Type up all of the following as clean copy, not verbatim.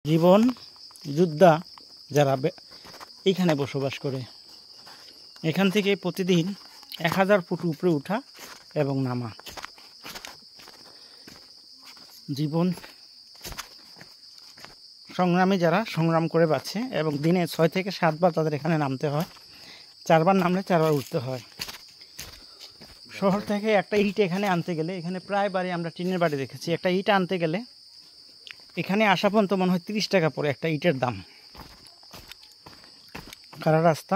জীবন যোদ্ধা যারা এখানে বসবাস করে, এখান থেকে প্রতিদিন 1000 ফুট উপরে ওঠা এবং নামা। জীবন সংগ্রামে যারা সংগ্রাম করে বাঁচে এবং দিনে 6 থেকে 7 বার তাদের এখানে নামতে হয়। 4 বার নামলে 4 বার উঠতে হয়। শহর থেকে একটা ইট এখানে আনতে গেলে, এখানে প্রায় বাড়ি আমরা টিনের বাড়ি দেখেছি, একটা ইট আনতে গেলে এখানে আসা পর্যন্ত মনে হয় 30 টাকা পড়ে একটা ইটের দাম। খারাপ রাস্তা,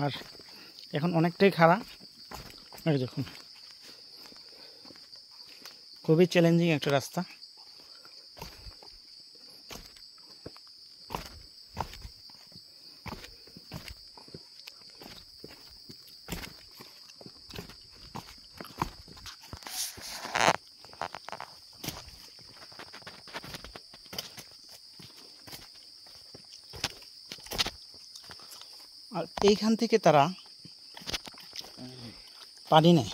আর এখন অনেকটাই খারাপ। এই দেখুন, খুবই চ্যালেঞ্জিং একটা রাস্তা। আর এইখান থেকে তারা পানি নেয়,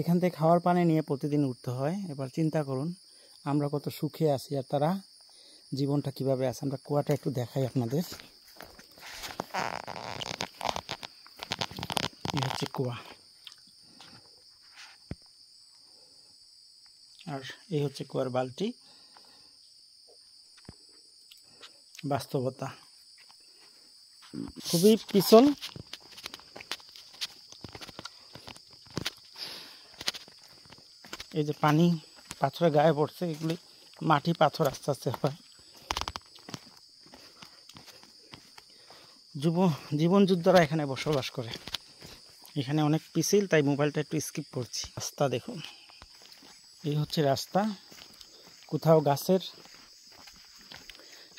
এখান থেকে খাওয়ার পানি নিয়ে প্রতিদিন উঠতে হয়। এবার চিন্তা করুন আমরা কত সুখে আছি আর তারা জীবনটা কিভাবে আছে। আমরা কুয়াটা একটু দেখাই আপনাদের। এই হচ্ছে কুয়া, আর এই হচ্ছে কুয়ার বালতি। বাস্তবতা খুবই পিছল। এই যে পানি পাথরের গায়ে পড়ছে, এগুলি মাটি পাথর আস্তে আস্তে হয়। জীবন যোদ্ধারা এখানে বসবাস করে। এখানে অনেক পিছিল, তাই মোবাইলটা একটু স্কিপ করছি। রাস্তা দেখুন, এই হচ্ছে রাস্তা। কোথাও গাছের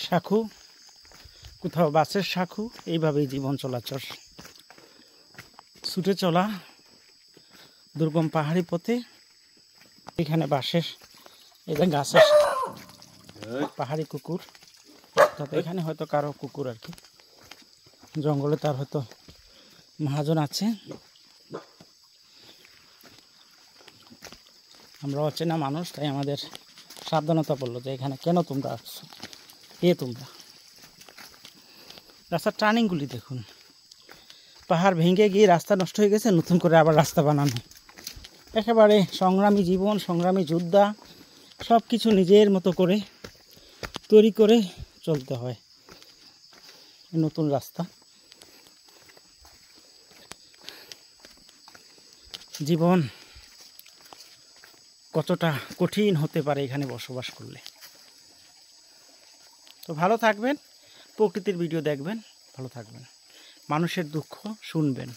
শাখু, কোথাও বাসের শাখু, এইভাবেই জীবন চলাচল। ছুটে চলা দুর্গম পাহাড়ি পথে। এখানে বাঁশের, এটা গাছের পাহাড়ি কুকুর। তবে এখানে হয়তো কারো কুকুর আর কি, জঙ্গলে তার হয়তো মহাজন আছে। আমরা অচেনা মানুষ, তাই আমাদের সাবধানতা বললো যে এখানে কেন তোমরা আসছো, কে তোমরা। রাস্তার টার্নিংগুলি দেখুন, পাহাড় ভেঙে গিয়ে রাস্তা নষ্ট হয়ে গেছে, নতুন করে আবার রাস্তা বানানো। একেবারে সংগ্রামী জীবন, সংগ্রামী যোদ্ধা, সব কিছু নিজের মতো করে তৈরি করে চলতে হয়। নতুন রাস্তা, জীবন কতটা কঠিন হতে পারে এখানে বসবাস করলে। তো ভালো থাকবেন, প্রকৃতির ভিডিও দেখবেন, ভালো থাকবেন, মানুষের দুঃখ শুনবেন।